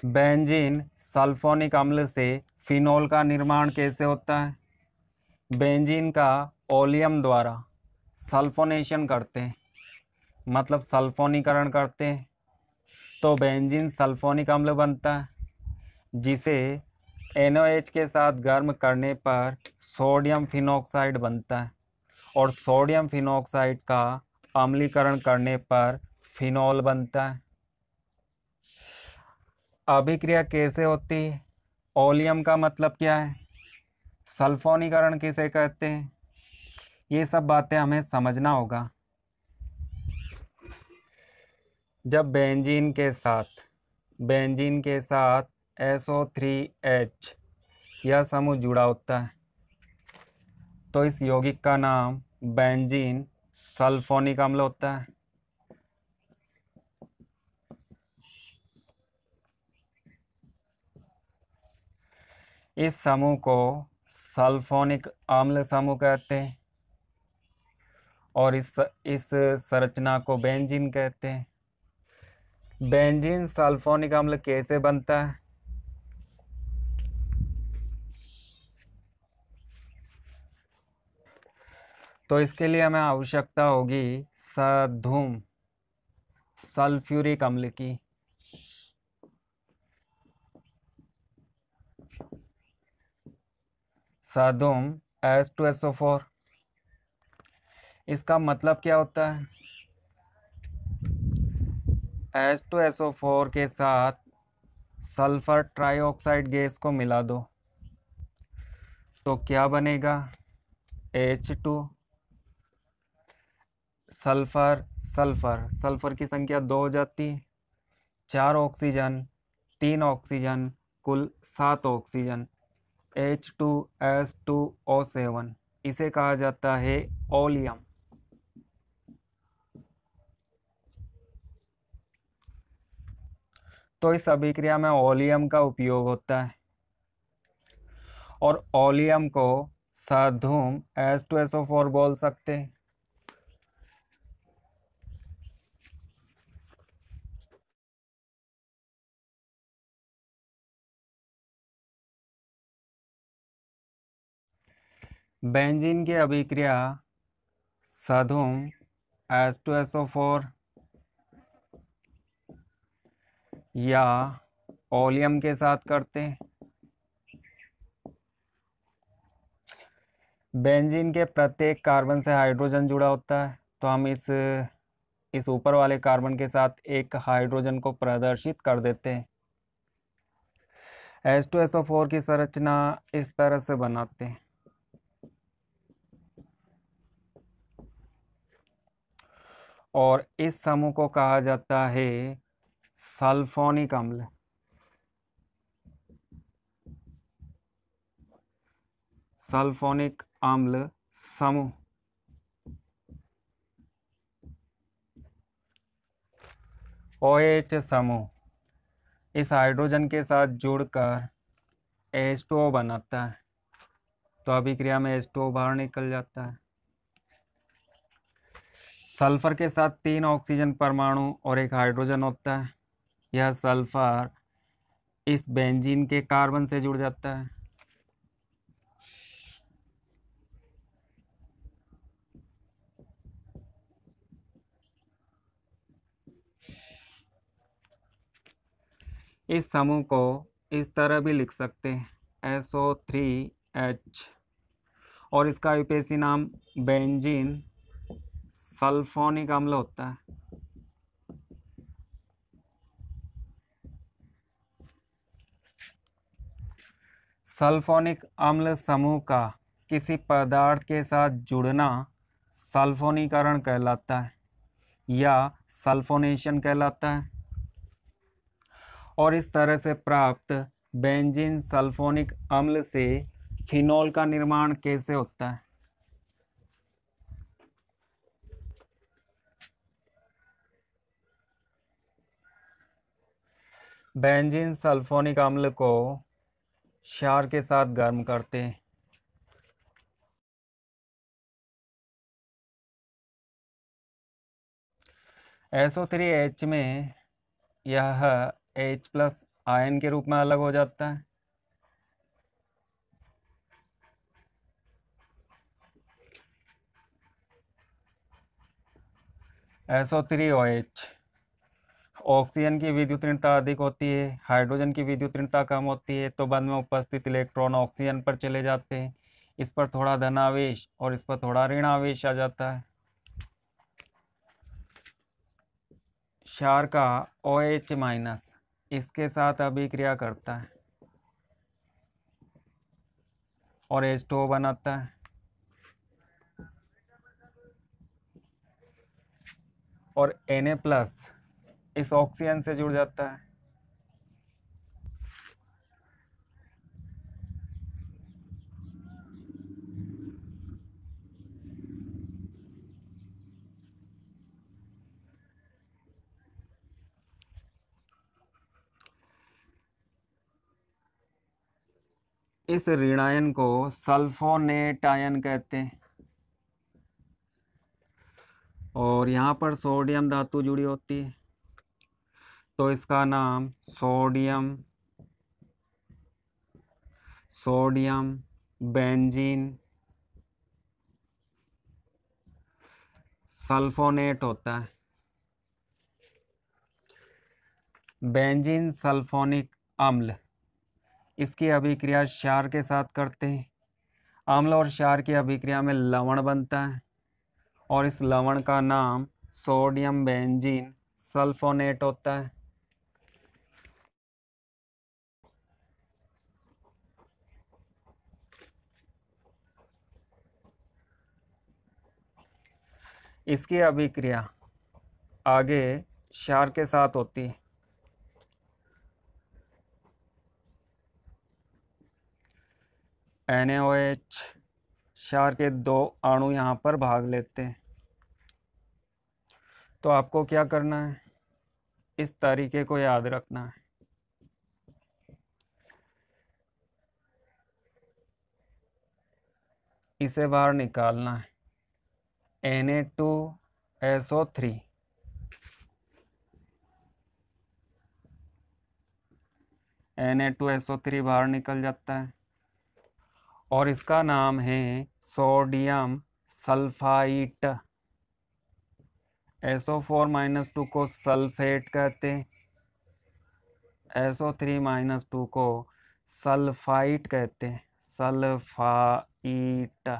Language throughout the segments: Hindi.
बेंजीन सल्फोनिक अम्ल से फिनोल का निर्माण कैसे होता है? बेंजीन का ओलियम द्वारा सल्फोनेशन करते हैं, मतलब सल्फोनीकरण करते हैं, तो बेंजीन सल्फोनिक अम्ल बनता है, जिसे NaOH के साथ गर्म करने पर सोडियम फिनोक्साइड बनता है और सोडियम फिनोक्साइड का अम्लीकरण करने पर फिनोल बनता है। अभिक्रिया कैसे होती है? ओलियम का मतलब क्या है? सल्फोनीकरण किसे कहते हैं? ये सब बातें हमें समझना होगा। जब बेंजीन के साथ SO3H यह समूह जुड़ा होता है, तो इस यौगिक का नाम बेंजीन सल्फोनिक अम्ल होता है। इस समूह को सल्फोनिक अम्ल समूह कहते हैं और इस संरचना को बेंजीन कहते हैं। बेंजीन सल्फोनिक अम्ल कैसे बनता है? तो इसके लिए हमें आवश्यकता होगी सधूम सल्फ्यूरिक अम्ल की। सधूम H2SO4। इसका मतलब क्या होता है? H2SO4 के साथ सल्फर ट्राइऑक्साइड गैस को मिला दो तो क्या बनेगा? H2। सल्फर सल्फर सल्फर की संख्या 2 हो जाती है, 4 ऑक्सीजन, 3 ऑक्सीजन, कुल 7 ऑक्सीजन, H2S2O7। इसे कहा जाता है ओलियम। तो इस अभिक्रिया में ओलियम का उपयोग होता है और ओलियम को सधूम H2SO4 बोल सकते हैं। बेंजीन की अभिक्रिया सधूम H2SO4 या ओलियम के साथ करते हैं। बेंजीन के प्रत्येक कार्बन से हाइड्रोजन जुड़ा होता है, तो हम इस ऊपर वाले कार्बन के साथ एक हाइड्रोजन को प्रदर्शित कर देते हैं। H2SO4 की संरचना इस तरह से बनाते हैं। और इस समूह को कहा जाता है सल्फोनिक अम्ल। सल्फोनिक अम्ल समूह। OH समूह इस हाइड्रोजन के साथ जुड़कर H2O बनाता है, तो अभिक्रिया में H2O बाहर निकल जाता है। सल्फर के साथ 3 ऑक्सीजन परमाणु और एक हाइड्रोजन होता है। यह सल्फर इस बेंजीन के कार्बन से जुड़ जाता है। इस समूह को इस तरह भी लिख सकते हैं SO3H और इसका विपेशी नाम बेंजीन सल्फोनिक अम्ल होता है। सल्फोनिक अम्ल समूह का किसी पदार्थ के साथ जुड़ना सल्फोनीकरण कहलाता है या सल्फोनेशन कहलाता है। और इस तरह से प्राप्त बेंजीन सल्फोनिक अम्ल से फिनोल का निर्माण कैसे होता है? बेंजीन सल्फोनिक अम्ल को क्षार के साथ गर्म करते हैं। SO3H में यह H+ आयन के रूप में अलग हो जाता है। SO3OH, ऑक्सीजन की विद्युत ऋणता अधिक होती है, हाइड्रोजन की विद्युत ऋणता कम होती है, तो बाद में उपस्थित इलेक्ट्रॉन ऑक्सीजन पर चले जाते हैं। इस पर थोड़ा धनावेश और इस पर थोड़ा ऋणावेश आ जाता है। क्षार का OH- इसके साथ अभिक्रिया करता है और H2O बनाता है। और Na+ इस ऑक्सीजन से जुड़ जाता है। इस ऋणायन को सल्फोनेट आयन कहते हैं। और यहाँ पर सोडियम धातु जुड़ी होती है, तो इसका नाम सोडियम बेंजीन सल्फोनेट होता है। बेंजीन सल्फोनिक अम्ल, इसकी अभिक्रिया क्षार के साथ करते हैं। अम्ल और क्षार की अभिक्रिया में लवण बनता है और इस लवण का नाम सोडियम बेंजीन सल्फोनेट होता है। इसकी अभिक्रिया आगे क्षार के साथ होती है। NaOH क्षार के 2 अणु यहाँ पर भाग लेते हैं। तो आपको क्या करना है, इस तरीके को याद रखना है। इसे बाहर निकालना है। Na2SO3 Na2SO3 बाहर निकल जाता है और इसका नाम है सोडियम सल्फाइट। SO4-2 को सल्फेट कहते हैं, SO3-2 को सल्फाइट कहते हैं, सल्फाइट।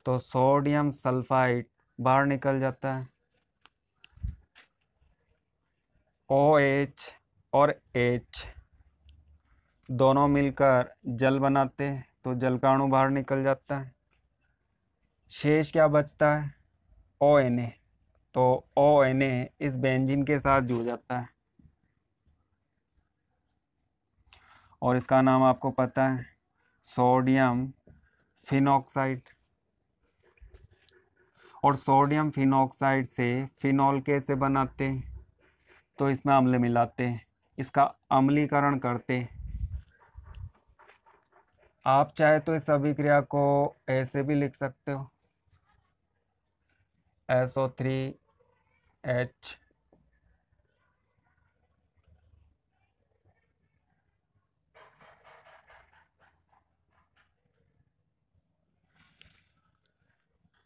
तो सोडियम सल्फाइट बाहर निकल जाता है। OH और H दोनों मिलकर जल बनाते हैं, तो जल का अणु बाहर निकल जाता है। शेष क्या बचता है, ONA। तो ONA इस बेंजीन के साथ जुड़ जाता है और इसका नाम आपको पता है, सोडियम फिनॉक्साइड। और सोडियम फिनॉक्साइड से फिनॉल कैसे बनाते हैं, तो इसमें अम्ल मिलाते हैं, इसका अम्लीकरण करते हैं। आप चाहे तो इस अभिक्रिया को ऐसे भी लिख सकते हो, SO3H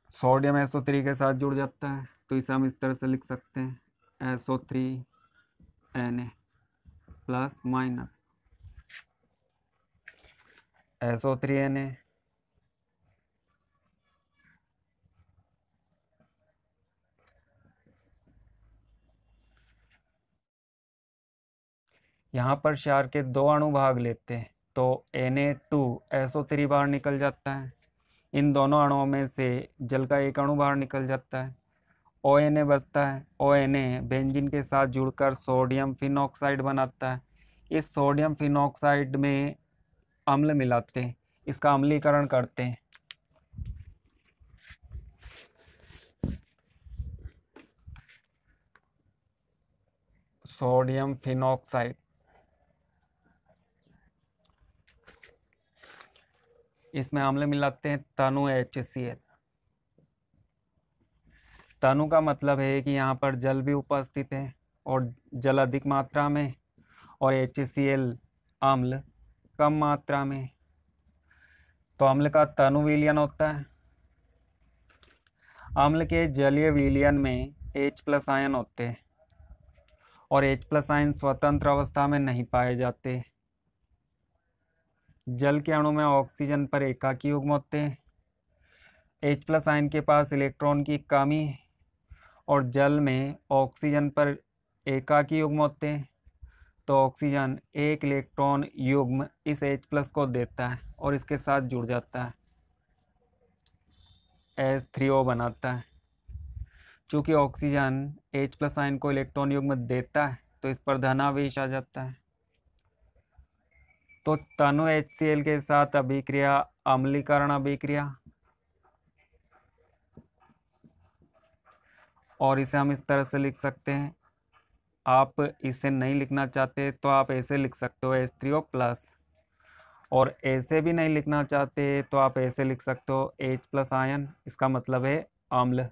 सोडियम SO3 के साथ जुड़ जाता है, तो इसे हम इस तरह से लिख सकते हैं, SO3Na+- SO3Na। यहाँ पर क्षार के 2 अणु भाग लेते हैं, तो Na2SO3 बाहर निकल जाता है। इन दोनों अणुओं में से जल का एक अणु बाहर निकल जाता है, ONA बचता है। ONA बेंजीन के साथ जुड़कर सोडियम फिनॉक्साइड बनाता है। इस सोडियम फिनॉक्साइड में अम्ल मिलाते हैं, इसका अम्लीकरण करते हैं। सोडियम फिनॉक्साइड, इसमें अम्ल मिलाते हैं तनु HCl। तनु का मतलब है कि यहाँ पर जल भी उपस्थित है और जल अधिक मात्रा में, और HCl अम्ल कम मात्रा में। तो अम्ल का तनु विलयन होता है। अम्ल के जलीय विलयन में H+ आयन होते हैं और H+ आयन स्वतंत्र अवस्था में नहीं पाए जाते। जल के अणु में ऑक्सीजन पर एकाकी युग्म होते हैं। H+ आयन के पास इलेक्ट्रॉन की कमी है और जल में ऑक्सीजन पर एकाकी युग्म होते हैं। तो ऑक्सीजन एक इलेक्ट्रॉन युग्म इस H+ को देता है और इसके साथ जुड़ जाता है, H3O बनाता है। चूँकि ऑक्सीजन H+ आयन को इलेक्ट्रॉन युग्म देता है तो इस पर धनावेश आ जाता है। तो तनु HCl के साथ अभिक्रिया अम्लीकरण अभिक्रिया, और इसे हम इस तरह से लिख सकते हैं। आप इसे नहीं लिखना चाहते तो आप ऐसे लिख सकते हो H3O+, और ऐसे भी नहीं लिखना चाहते तो आप ऐसे लिख सकते हो H+ आयन, इसका मतलब है अम्ल,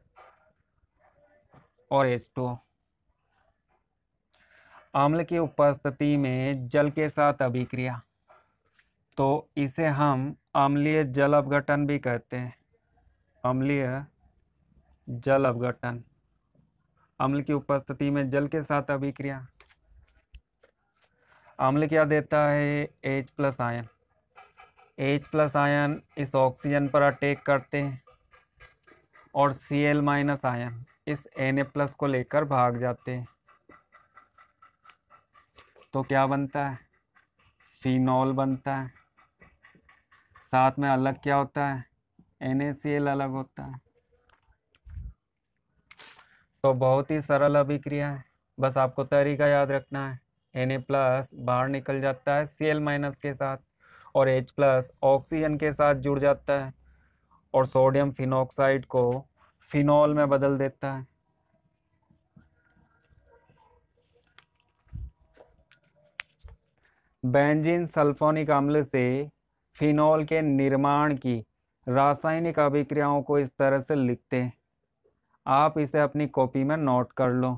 और H2O। अम्ल की उपस्थिति में जल के साथ अभिक्रिया, तो इसे हम अम्लीय जल अपघटन भी कहते हैं। अम्लीय जल अपघटन, अम्ल की उपस्थिति में जल के साथ अभिक्रिया। अम्ल क्या देता है? H+ ion. H+ आयन इस ऑक्सीजन पर अटैक करते हैं और Cl- आयन इस Na+ को लेकर भाग जाते हैं। तो क्या बनता है? फिनॉल बनता है। साथ में अलग क्या होता है? NaCl अलग होता है। तो बहुत ही सरल अभिक्रिया है, बस आपको तरीका याद रखना है। Na+ बाहर निकल जाता है Cl- के साथ और H+ ऑक्सीजन के साथ जुड़ जाता है और सोडियम फिनॉक्साइड को फिनॉल में बदल देता है। बेंजीन सल्फोनिक अम्ल से फिनॉल के निर्माण की रासायनिक अभिक्रियाओं को इस तरह से लिखते हैं। आप इसे अपनी कॉपी में नोट कर लो।